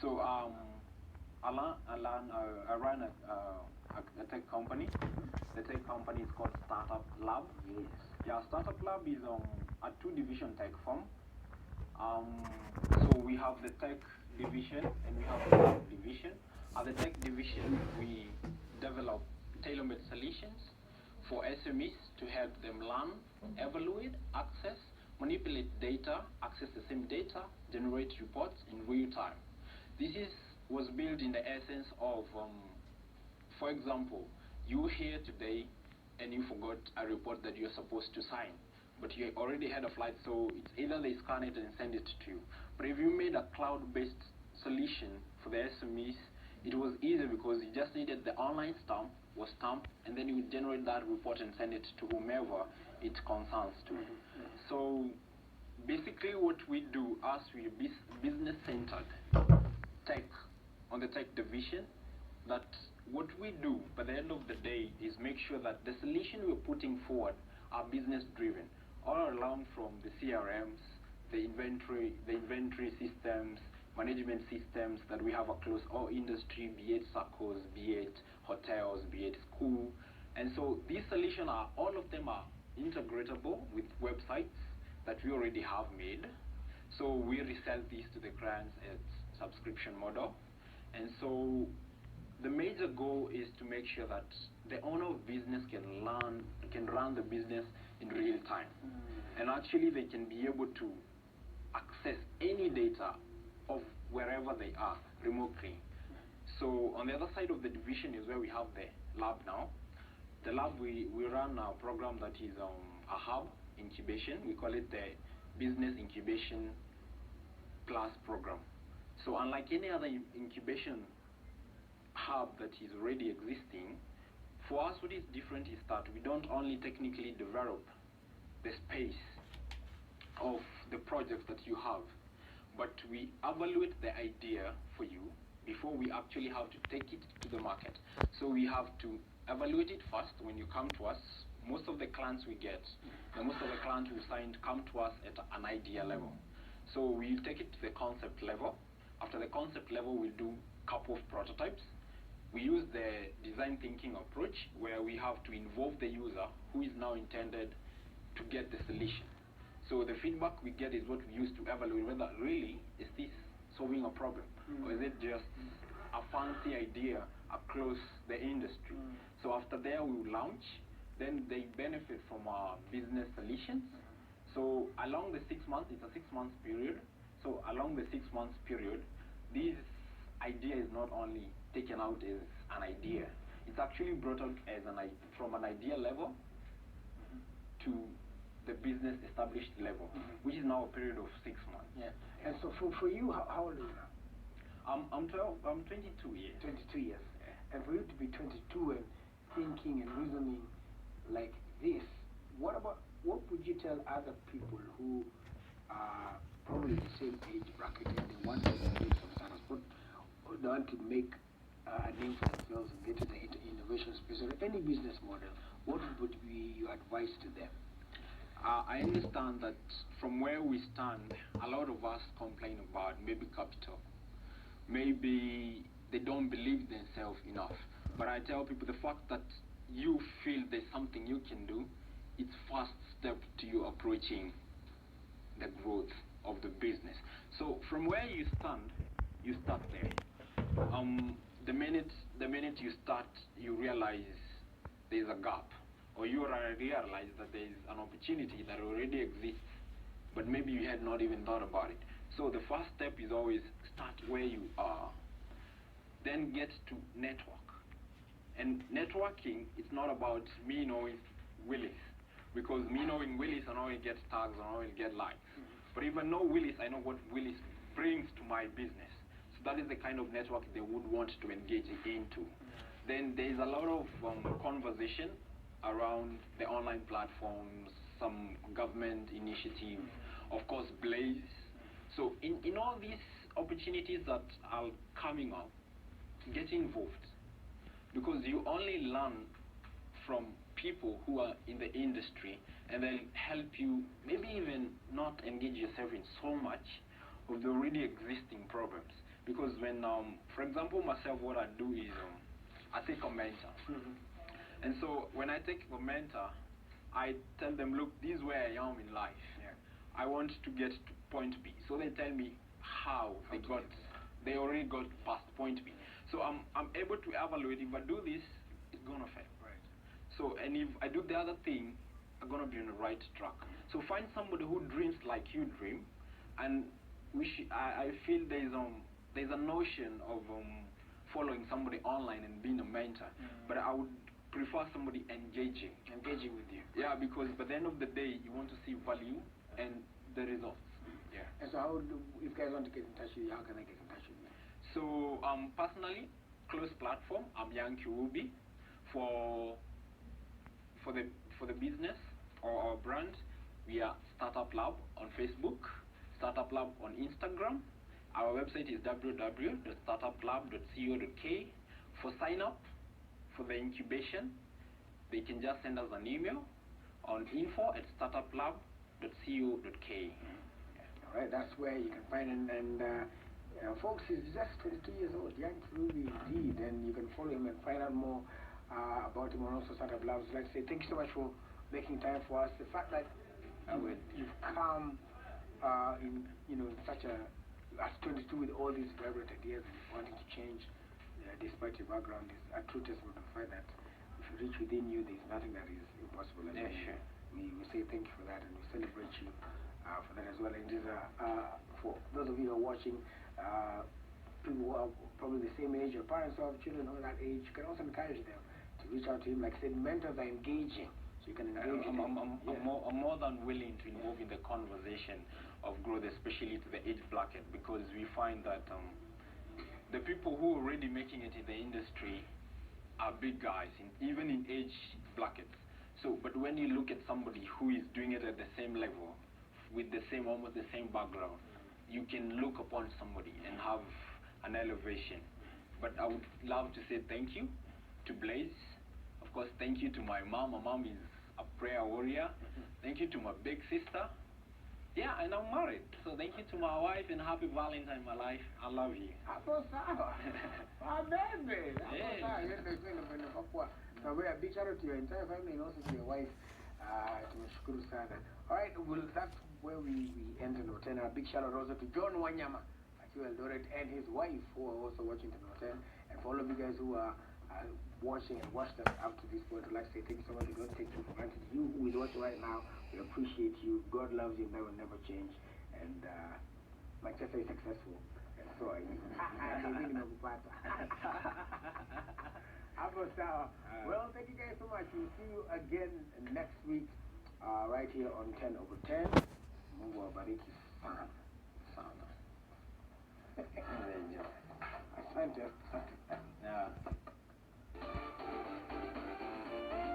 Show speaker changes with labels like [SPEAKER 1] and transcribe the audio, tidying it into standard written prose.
[SPEAKER 1] So I run a tech company. The tech company is called Startup Lab.
[SPEAKER 2] Yes.
[SPEAKER 1] Yeah, Startup Lab is a two-division tech firm. So we have the tech division and we have the lab division. At the tech division, we develop tailor-made solutions for SMEs to help them learn, evaluate, access, manipulate data, access the same data, generate reports in real time. Was built in the essence of, for example, you here today and you forgot a report that you're supposed to sign, but you already had a flight, so it's either they scan it and send it to you. But if you made a cloud-based solution for the SMEs, it was easy because you just needed the online stamp, and then you would generate that report and send it to whomever it concerns to. So basically what we do as we business-centered tech, on the tech division, that what we do by the end of the day is make sure that the solution we're putting forward are business-driven, all along from the CRMs, the inventory systems, management systems that we have across all industry, be it circles, be it hotels, be it school. And so these solutions all of them are integratable with websites that we already have made. So we resell these to the clients as subscription model. And so the major goal is to make sure that the owner of business can run the business in real time. And actually they can be able to access any data of wherever they are remotely. So on the other side of the division is where we have the lab now. The lab, we run a program that is a hub incubation. We call it the Business Incubation Plus program. So unlike any other incubation hub that is already existing, for us what is different is that we don't only technically develop the space of the projects that you have, but we evaluate the idea for you before we actually have to take it to the market. So we have to evaluate it first. When you come to us, most of the clients we get, most of the clients we signed come to us at an idea level. So we take it to the concept level. After the concept level, we do a couple of prototypes. We use the design thinking approach where we have to involve the user who is now intended to get the solution. So the feedback we get is what we use to evaluate whether really is this solving a problem, or is it just a fancy idea across the industry. So after there we will launch, then they benefit from our business solutions. So along the 6 months, it's a 6 months period. So along the 6 months period, this idea is not only taken out as an idea, it's actually brought out as from an idea level to the business established level, which is now a period of 6 months.
[SPEAKER 2] Yeah. And so for you, how old are you now?
[SPEAKER 1] I'm 22 years.
[SPEAKER 2] 22 years. Yeah. And for you to be 22 and thinking and reasoning like this, what would you tell other people who are probably the same age bracket and they want to make some startups, they want to make a name for themselves and get to the innovation space or any business model? What would be your advice to them?
[SPEAKER 1] I understand that from where we stand, a lot of us complain about maybe capital. Maybe they don't believe themselves enough. But I tell people the fact that you feel there's something you can do, it's first step to you approaching the growth of the business. So from where you stand, you start there. The minute you start, you realize there's a gap, or you realize that there's an opportunity that already exists, but maybe you had not even thought about it. So the first step is always start where you are, then get to network. And networking, it's not about me knowing Willis, because me knowing Willis, I know he gets tags, I know he'll get likes. But if I know Willis, I know what Willis brings to my business. So that is the kind of network they would want to engage into. Then there's a lot of conversation around the online platforms, some government initiatives, of course Blaze. So in all these opportunities that are coming up, get involved, because you only learn from people who are in the industry, and they'll help you maybe even not engage yourself in so much of the already existing problems. Because when, for example, myself, what I do is I take a mentor. And so when I take a mentor, I tell them, look, this is where I am in life. I want to get to point B. So they tell me how they already got past point B. So I'm able to evaluate, if I do this, it's gonna fail.
[SPEAKER 2] Right.
[SPEAKER 1] So, and if I do the other thing, I'm gonna be on the right track. So find somebody who dreams like you dream, and I feel there's a notion of following somebody online and being a mentor, but I would prefer somebody engaging
[SPEAKER 2] with you.
[SPEAKER 1] Yeah, because by the end of the day, you want to see value and the results. Yeah.
[SPEAKER 2] And so if guys want to get in touch with you, how can they get in touch with you?
[SPEAKER 1] So personally, close platform, I'm Young Kirubi. For the business or our brand, we are Startup Lab on Facebook, Startup Lab on Instagram. Our website is www.startuplab.co.k. For sign up for the incubation, they can just send us an email on info@startuplab.co.k.
[SPEAKER 2] All right, that's where you can find him. And folks, he's just 22 years old, Young Kirubi indeed, and you can follow him and find out more about him and also Startup Labs. Like I say, thank you so much for making time for us. The fact that you've come in such as 22 with all these vibrant ideas and wanting to change despite your background is a true testament to the fact that if you reach within you, there's nothing that is impossible. And
[SPEAKER 1] sure.
[SPEAKER 2] We say thank you for that, and we celebrate you for that as well. And just, for those of you who are watching, people who are probably the same age, your parents who have children who are that age, you can also encourage them to reach out to him. Like I said, mentors are engaging, so you can engage
[SPEAKER 1] I'm more than willing to involve in the conversation of growth, especially to the age bracket, because we find that the people who are already making it in the industry are big guys, even in age brackets. So, but when you look at somebody who is doing it at the same level, with almost the same background, you can look upon somebody and have an elevation. But I would love to say thank you to Blaze. Of course, thank you to my mom. My mom is a prayer warrior. Thank you to my big sister. Yeah, and I'm married. So thank you to my wife and happy Valentine, my life. I love you.
[SPEAKER 2] Hapo sawa. Baby. Hapo sawa. So a big shout out to your entire family and also to your wife. Tumeshukuru sana. All right, well, that's where we end the 10. A big shout out also to John Wanyama, Eldoret, and his wife who are also watching the 10. And for all of you guys who are watching and watched us up to this point, I'd like to say thank you so much. We don't take you for granted. You who is watching right now, we appreciate you. God loves you, never change. And Manchester is successful. And so are you. Well, thank you guys so much. We'll see you again next week, right here on 10/10. Mungu awabariki sana. Asante.